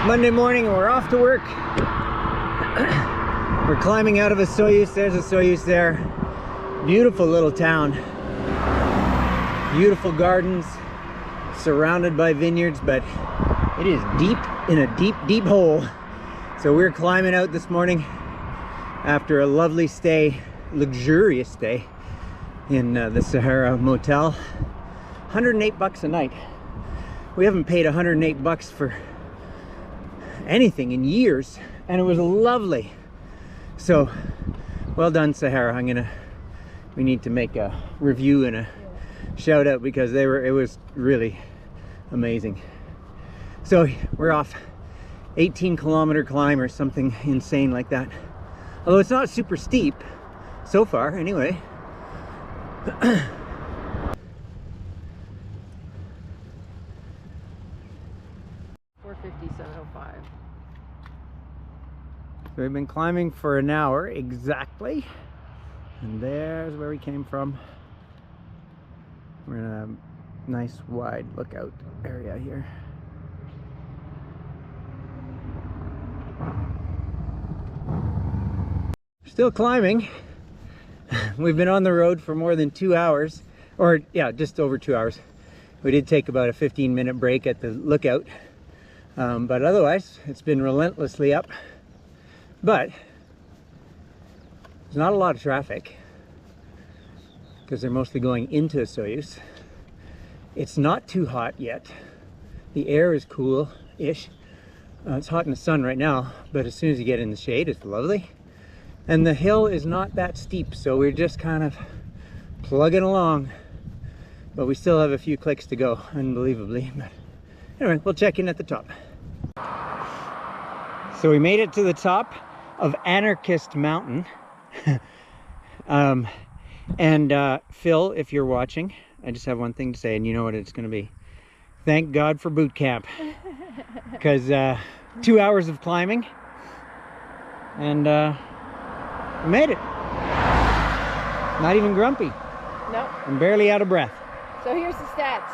Monday morning, we're off to work. We're climbing out of Osoyoos. There's Osoyoos there. Beautiful little town. Beautiful gardens, surrounded by vineyards, but it is deep in a deep, deep hole. So we're climbing out this morning after a lovely stay, luxurious stay in the Sahara Motel. 108 bucks a night. We haven't paid 108 bucks for anything in years, and it was lovely. So well done, Sahara. We need to make a review and a shout out because it was really amazing. So we're off 18-kilometer climb or something insane like that. Although it's not super steep so far anyway. 457.05. So we've been climbing for an hour exactly, and there's where we came from. We're in a nice wide lookout area here. Still climbing. We've been on the road for more than 2 hours, or yeah, just over 2 hours. We did take about a 15-minute break at the lookout, but otherwise it's been relentlessly up. But there's not a lot of traffic because they're mostly going into Osoyoos. It's not too hot yet. The air is cool-ish. It's hot in the sun right now, but as soon as you get in the shade, it's lovely. And the hill is not that steep, so we're just kind of plugging along. But we still have a few clicks to go, unbelievably. But anyway, we'll check in at the top. So we made it to the top of Anarchist Mountain. Phil, if you're watching, I just have one thing to say, and you know what it's going to be. Thank God for boot camp. Because 2 hours of climbing, and we made it. Not even grumpy. No. I'm barely out of breath. So here's the stats.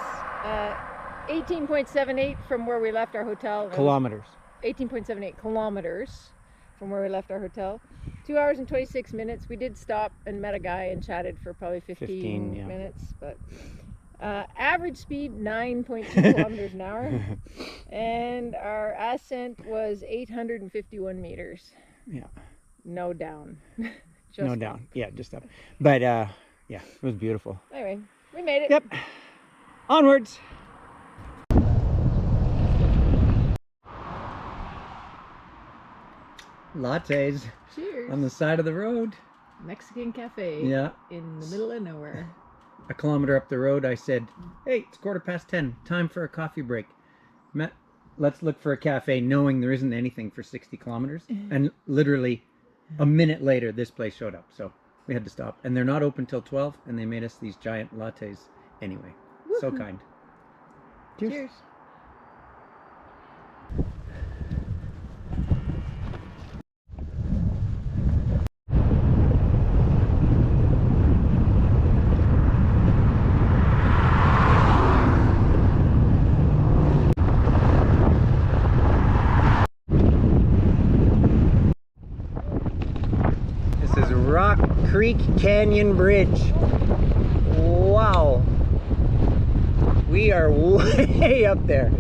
18.78 from where we left our hotel. Kilometers. 18.78 kilometers from where we left our hotel. 2 hours and 26 minutes. We did stop and met a guy and chatted for probably 15 yeah. minutes. But average speed 9.2 kilometers an hour. And our ascent was 851 meters. Yeah. No down. No down. Yeah, just up. But yeah, it was beautiful. Anyway, we made it. Yep. Onwards. Lattes. Cheers. On the side of the road. Mexican cafe. Yeah. In the middle of nowhere. A kilometer up the road, I said, hey, it's 10:15. Time for a coffee break. Let's look for a cafe, knowing there isn't anything for 60 kilometers. And literally a minute later, this place showed up. So we had to stop. And they're not open till 12, and they made us these giant lattes anyway. So kind. Cheers. Cheers. Rock Creek Canyon Bridge. Wow. We are way up there.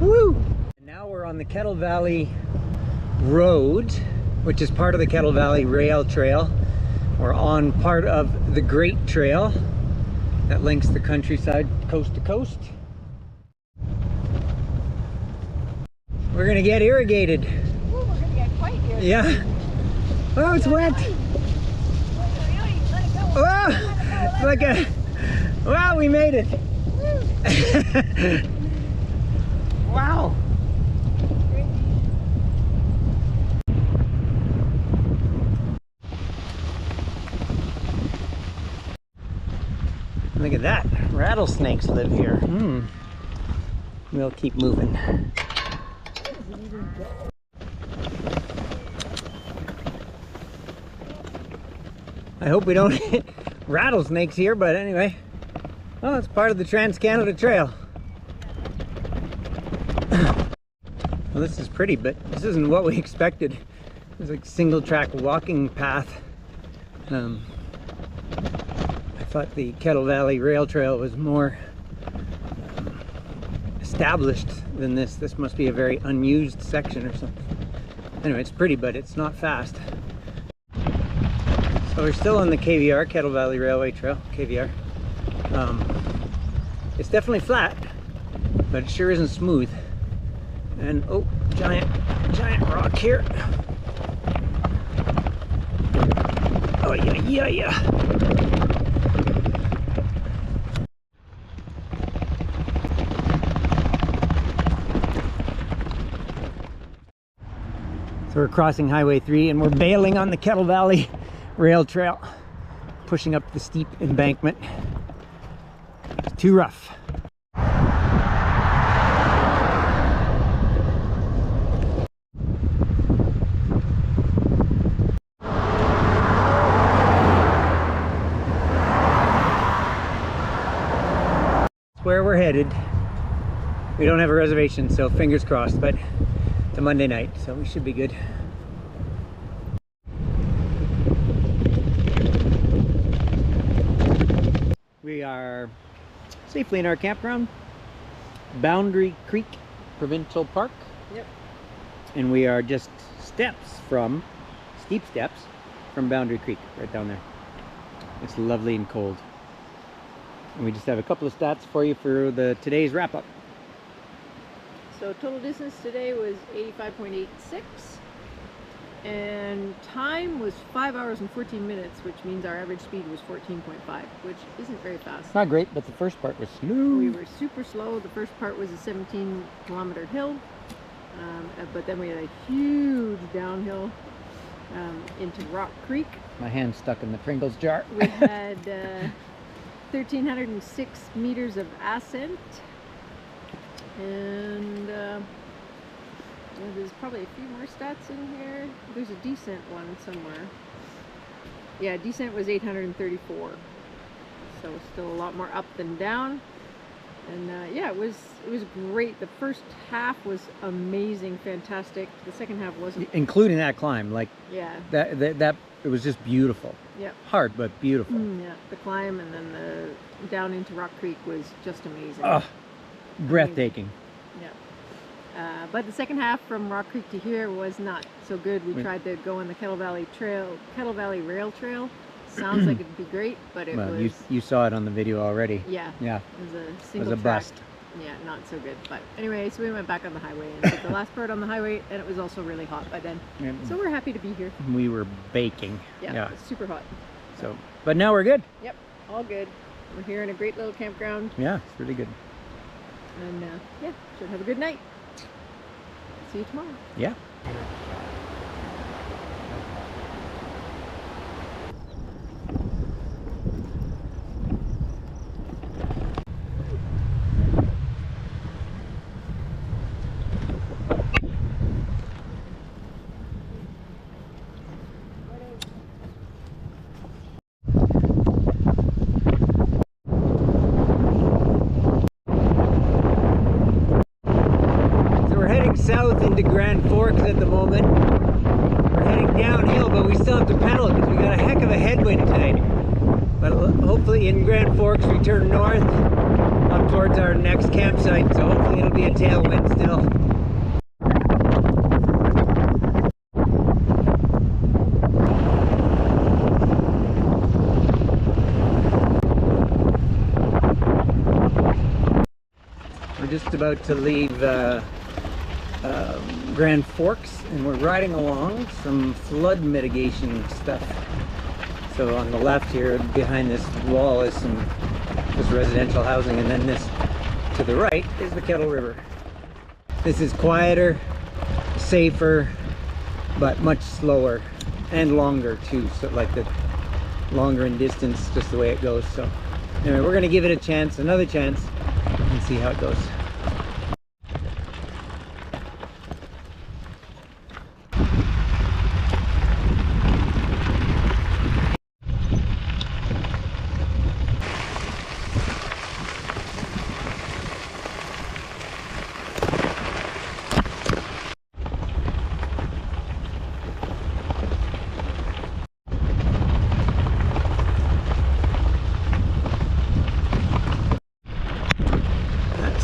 Woo! Now we're on the Kettle Valley Road, which is part of the Kettle Valley Rail Trail. We're on part of the Great Trail that links the countryside coast to coast. We're gonna get irrigated. Ooh, we're gonna get quite irrigated. Yeah. Oh, it's wet. Oh, like a, wow, we made it. Wow. Look at that. Rattlesnakes live here. We'll keep moving. I hope we don't hit rattlesnakes here, but anyway. Well, it's part of the Trans-Canada Trail. Well, this is pretty, but this isn't what we expected. It's like single track walking path. I thought the Kettle Valley Rail Trail was more established than this. This must be a very unused section or something. Anyway, it's pretty, but it's not fast. So we're still on the KVR, Kettle Valley Railway Trail, KVR. It's definitely flat, but it sure isn't smooth. And oh, giant rock here. Oh yeah. So we're crossing Highway 3 and we're bailing on the Kettle Valley Rail Trail, pushing up the steep embankment. It's too rough. Where we're headed. We don't have a reservation, so fingers crossed, but it's a Monday night, so we should be good. We are safely in our campground, Boundary Creek Provincial Park. Yep. And we are just steep steps from Boundary Creek, right down there. It's lovely and cold. And we just have a couple of stats for you for today's wrap-up. So total distance today was 85.86, and time was 5 hours and 14 minutes, which means our average speed was 14.5, which isn't very fast. Not great, but the first part was smooth. We were super slow. The first part was a 17-kilometer hill, but then we had a huge downhill into Rock Creek. My hand's stuck in the Pringles jar. We had 1,306 meters of ascent, and there's probably a few more stats in here. There's a descent one somewhere. Yeah, descent was 834, so still a lot more up than down. And yeah, it was great. The first half was amazing, fantastic. The second half wasn't, including that climb. Like, yeah, that it was just beautiful. yeah, Hard but beautiful. yeah. The climb and then the down into Rock Creek was just amazing. Oh, breathtaking. Yeah. But the second half from Rock Creek to here was not so good. We tried to go on the Kettle Valley Rail Trail. Sounds like it'd be great, but it was. You saw it on the video already. Yeah. Yeah. It was a single It was a track. bust. Yeah, not so good. But anyway, so we went back on the highway and did the last part on the highway, and it was also really hot by then. So we're happy to be here. We were baking. Yeah. It's super hot. So, but now we're good. Yep, all good. We're here in a great little campground. Yeah, it's really good. And yeah, should have a good night. See you tomorrow. Yeah. South into Grand Forks at the moment. We're heading downhill, but we still have to pedal because we got a heck of a headwind today. But hopefully in Grand Forks we turn north up towards our next campsite, so hopefully it'll be a tailwind still. We're just about to leave Grand Forks, and we're riding along some flood mitigation stuff. So on the left here, behind this wall, is some just residential housing, and then this to the right is the Kettle River. This is quieter, safer, but much slower and longer too. So like the longer in distance, just the way it goes. So anyway, we're gonna give it a chance, another chance, and see how it goes.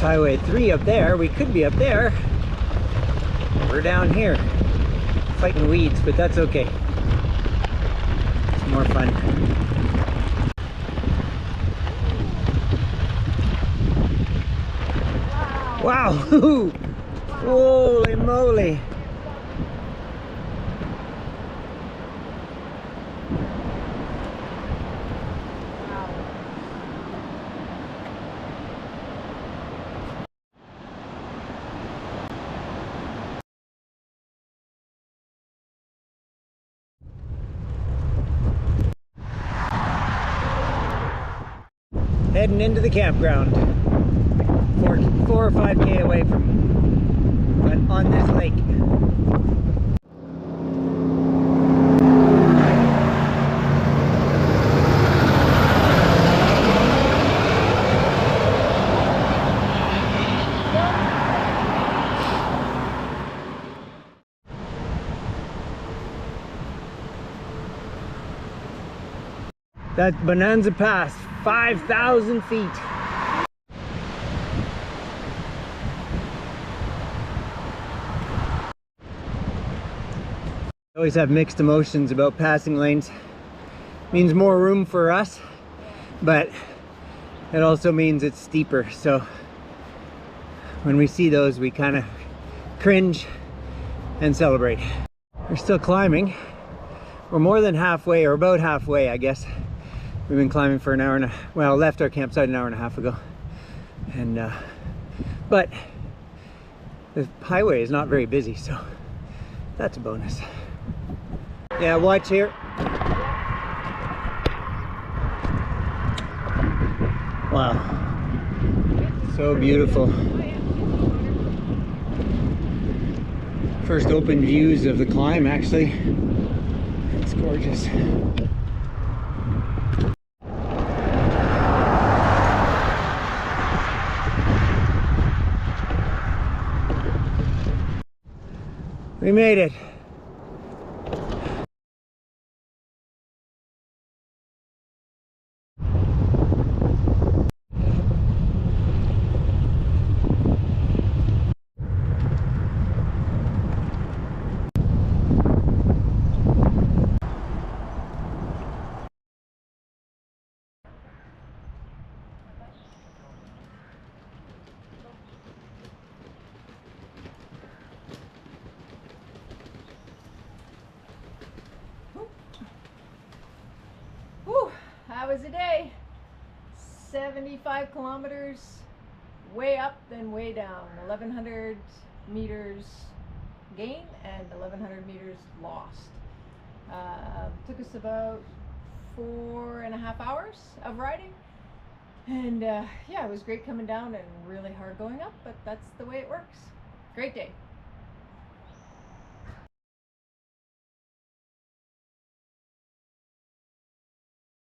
Highway 3 up there. We could be up there. We're down here fighting weeds, but that's okay. It's more fun. Wow! Holy moly! Heading into the campground. 4 or 5K away from, but on this lake. That's Bonanza Pass, 5,000 feet. I always have mixed emotions about passing lanes. Means more room for us, but it also means it's steeper. So when we see those, we kind of cringe and celebrate. We're still climbing. We're more than halfway, or about halfway, I guess. We've been climbing for an hour and well, left our campsite an hour and a half ago. And but the highway is not very busy, so that's a bonus. Yeah, watch here. Wow. So beautiful. First open views of the climb, actually. It's gorgeous. We made it. That was a day. 75 kilometers, way up then way down. 1,100 meters gain and 1,100 meters lost. Took us about 4.5 hours of riding. And yeah, it was great coming down and really hard going up, but that's the way it works. Great day.